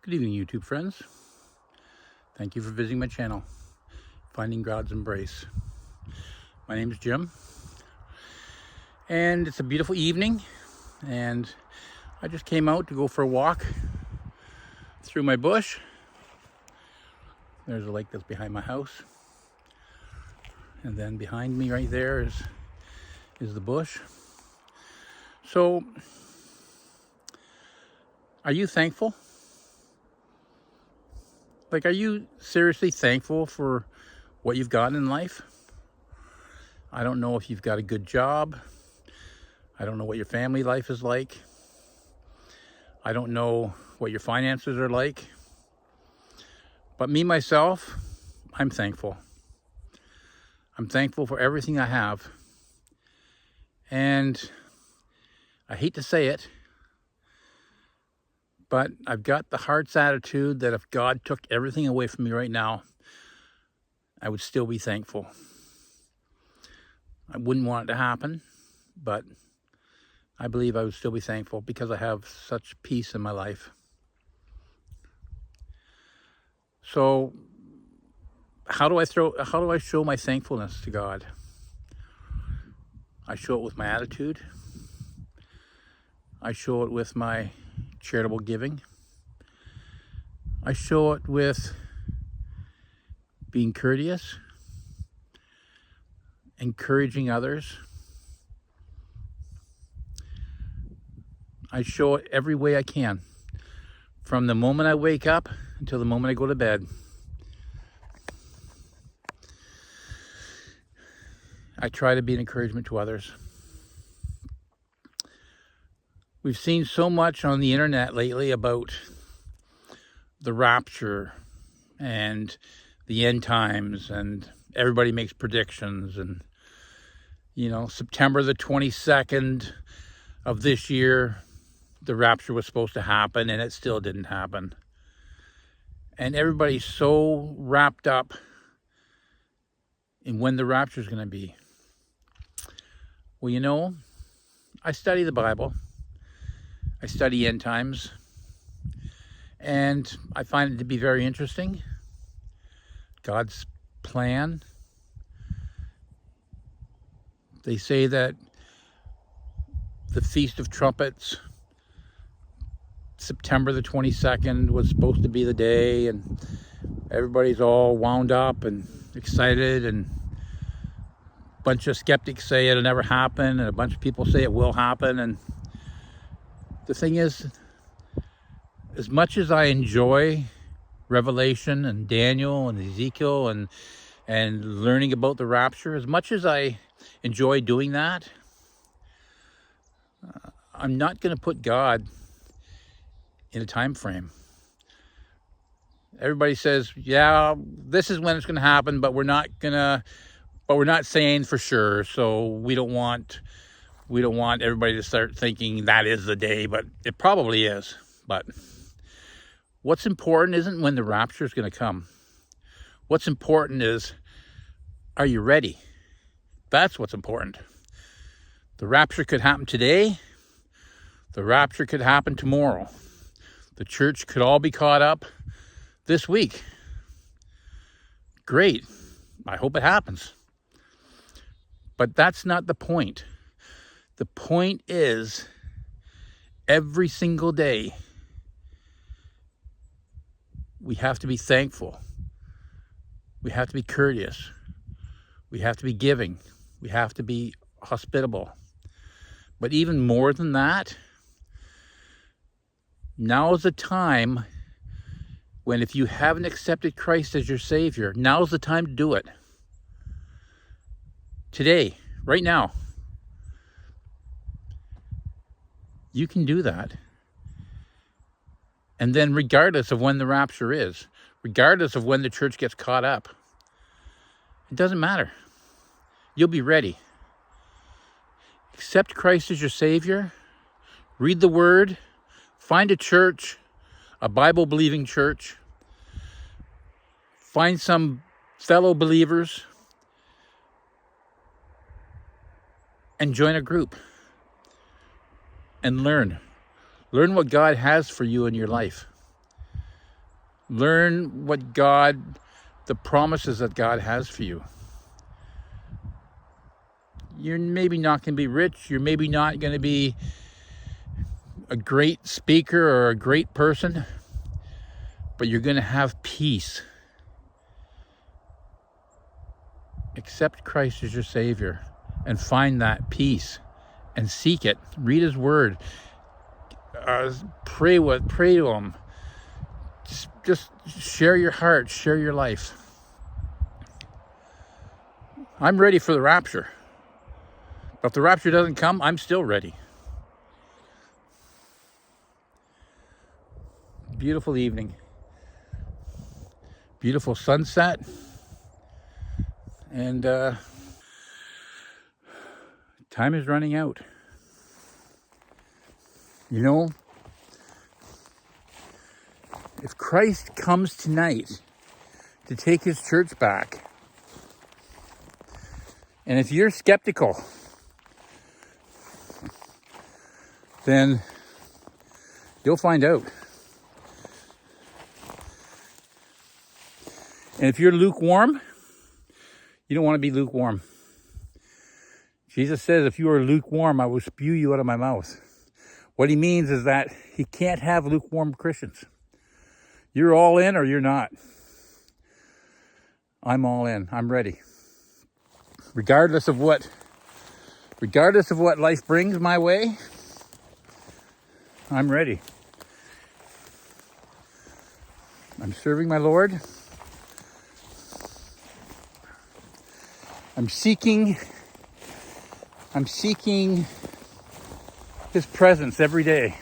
Good evening, YouTube friends. Thank you for visiting my channel, Finding God's Embrace. My name is Jim, and it's a beautiful evening, and I just came out to go for a walk through my bush. There's a lake that's behind my house, and then behind me right there is the bush. So, are you thankful? Like, are you seriously thankful for what you've got in life? I don't know if you've got a good job. I don't know what your family life is like. I don't know what your finances are like. But me, myself, I'm thankful. I'm thankful for everything I have. And I hate to say it, but I've got the heart's attitude that if God took everything away from me right now, I would still be thankful. I wouldn't want it to happen, but I believe I would still be thankful because I have such peace in my life. So how do I show my thankfulness to God? I show it with my attitude. I show it with my charitable giving. I show it with being courteous, encouraging others. I show it every way I can, from the moment I wake up until the moment I go to bed. I try to be an encouragement to others. We've seen so much on the internet lately about the rapture and the end times, and everybody makes predictions. And, September the 22nd of this year, the rapture was supposed to happen, and it still didn't happen. And everybody's so wrapped up in when the rapture is going to be. Well, I study the Bible. I study end times, and I find it to be very interesting. God's plan. They say that the Feast of Trumpets, September the 22nd, was supposed to be the day, and everybody's all wound up and excited, and a bunch of skeptics say it'll never happen, and a bunch of people say it will happen. And the thing is, as much as I enjoy Revelation and Daniel and Ezekiel and learning about the rapture, as much as I enjoy doing that, I'm not going to put God in a time frame. Everybody says, yeah, this is when it's going to happen, but we're not saying for sure. So we don't want everybody to start thinking that is the day, but it probably is. But what's important isn't when the rapture is going to come. What's important is, are you ready? That's what's important. The rapture could happen today. The rapture could happen tomorrow. The church could all be caught up this week. Great. I hope it happens. But that's not the point. The point is, every single day, we have to be thankful. We have to be courteous. We have to be giving. We have to be hospitable. But even more than that, now is the time when, if you haven't accepted Christ as your Savior, now's the time to do it. Today, right now. You can do that. And then, regardless of when the rapture is, regardless of when the church gets caught up, it doesn't matter. You'll be ready. Accept Christ as your Savior. Read the Word. Find a church, a Bible-believing church. Find some fellow believers and join a group. And learn what God has for you in your life. Learn the promises that God has for you. You're maybe not going to be rich. You're maybe not going to be a great speaker or a great person, but you're going to have peace. Accept Christ as your Savior and find that peace and seek it. Read His Word. Pray to Him. Just share your heart, share your life. I'm ready for the rapture. But if the rapture doesn't come, I'm still ready. Beautiful evening. Beautiful sunset. And time is running out. You know, if Christ comes tonight to take His church back, and if you're skeptical, then you'll find out. And if you're lukewarm, you don't want to be lukewarm. Jesus says, if you are lukewarm, I will spew you out of my mouth. What He means is that He can't have lukewarm Christians. You're all in or you're not. I'm all in. I'm ready. Regardless of what life brings my way, I'm ready. I'm serving my Lord. I'm seeking His presence every day.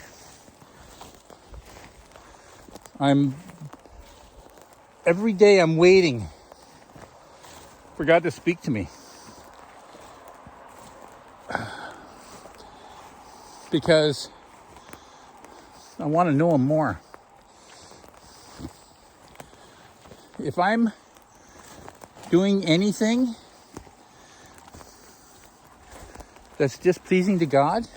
Every day I'm waiting for God to speak to me. Because I want to know Him more. If I'm doing anything that's displeasing to God,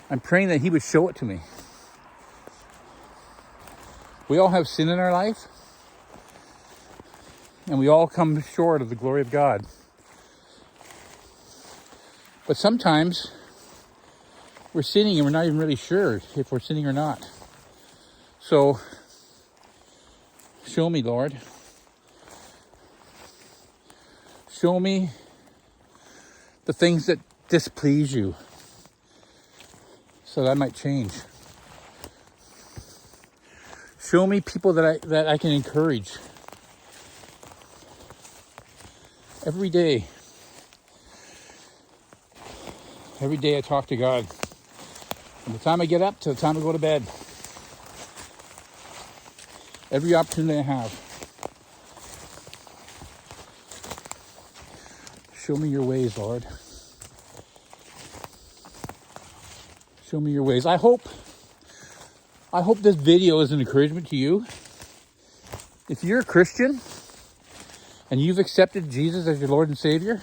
I'm praying that He would show it to me. We all have sin in our life, and we all come short of the glory of God. But sometimes we're sinning and we're not even really sure if we're sinning or not. So, show me, Lord. Show me the things that displease You so that I might change. Show me people that I can encourage. Every day I talk to God. From the time I get up to the time I go to bed. Every opportunity I have. Show me Your ways, Lord. Show me Your ways. I hope this video is an encouragement to you. If you're a Christian and you've accepted Jesus as your Lord and Savior,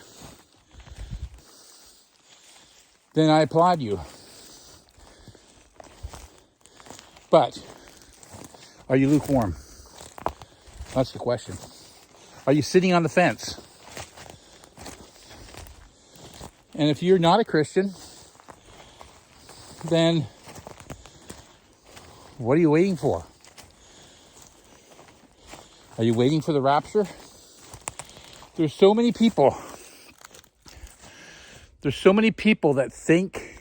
then I applaud you. But are you lukewarm? That's the question. Are you sitting on the fence? And if you're not a Christian, then what are you waiting for? Are you waiting for the rapture? There's so many people that think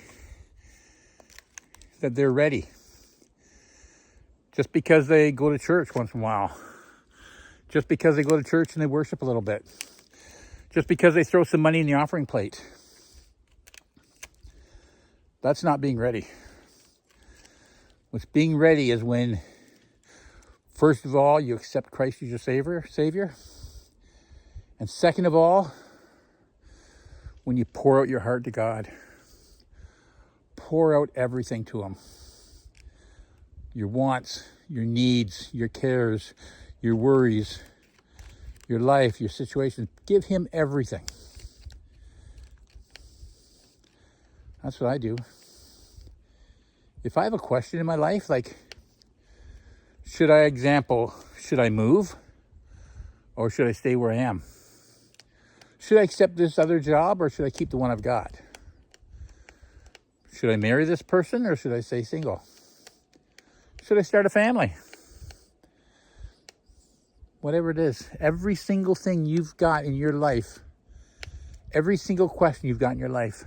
that they're ready just because they go to church once in a while, just because they go to church and they worship a little bit, just because they throw some money in the offering plate. That's not being ready. What's being ready is when, first of all, you accept Christ as your Savior. And second of all, when you pour out your heart to God. Pour out everything to Him. Your wants, your needs, your cares, your worries, your life, your situation. Give Him everything. That's what I do. If I have a question in my life, like, Should I move or should I stay where I am? Should I accept this other job or should I keep the one I've got? Should I marry this person or should I stay single? Should I start a family? Whatever it is, every single thing you've got in your life, every single question you've got in your life,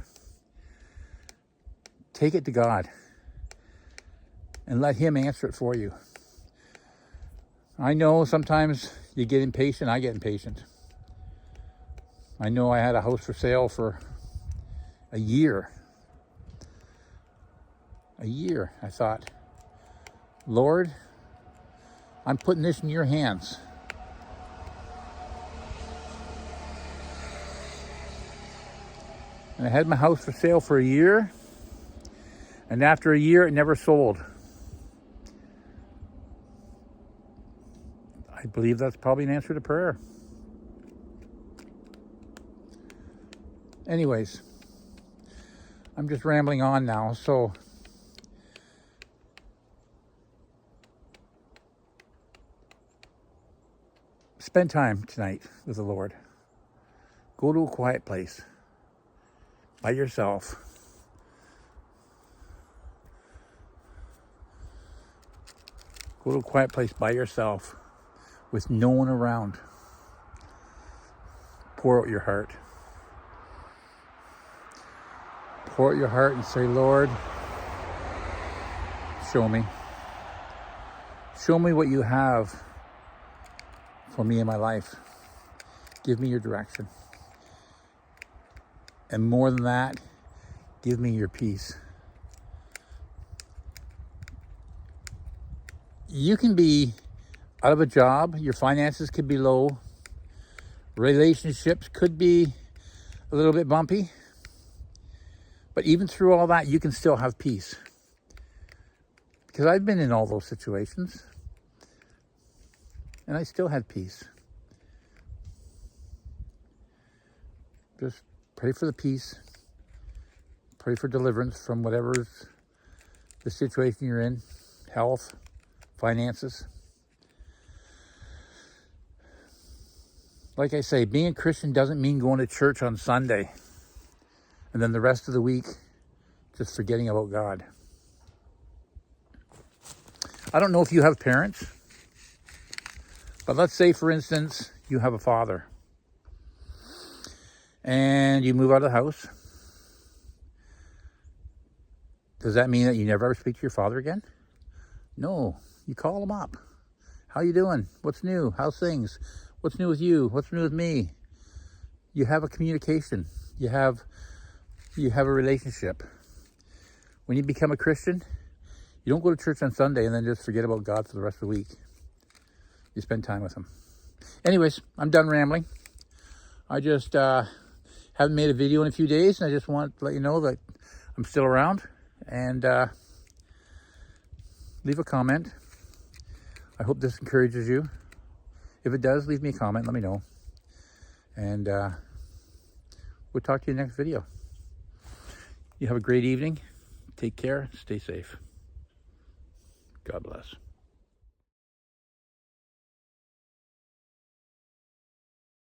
take it to God and let Him answer it for you. I know sometimes you get impatient. I get impatient. I know I had a house for sale for a year. I thought, Lord, I'm putting this in your hands. And I had my house for sale for a year. And after a year, it never sold. I believe that's probably an answer to prayer. Anyways, I'm just rambling on now. So spend time tonight with the Lord. Go to a quiet place by yourself. Go to a quiet place by yourself with no one around. Pour out your heart. Pour out your heart and say, Lord, show me. Show me what you have for me in my life. Give me your direction. And more than that, give me your peace. You can be out of a job. Your finances could be low. Relationships could be a little bit bumpy. But even through all that, you can still have peace. Because I've been in all those situations. And I still had peace. Just pray for the peace. Pray for deliverance from whatever's the situation you're in. Health, finances. Like I say, being a Christian doesn't mean going to church on Sunday and then the rest of the week just forgetting about God. I don't know if you have parents, but let's say, for instance, you have a father and you move out of the house. Does that mean that you never ever speak to your father again? No, you call him up. How you doing? What's new? How's things? What's new with you? What's new with me? You have a communication. You have a relationship. When you become a Christian, you don't go to church on Sunday and then just forget about God for the rest of the week. You spend time with Him. Anyways, I'm done rambling. I just haven't made a video in a few days, and I just want to let you know that I'm still around. And leave a comment. I hope this encourages you. If it does, leave me a comment. Let me know. And we'll talk to you in the next video. You have a great evening. Take care. Stay safe. God bless.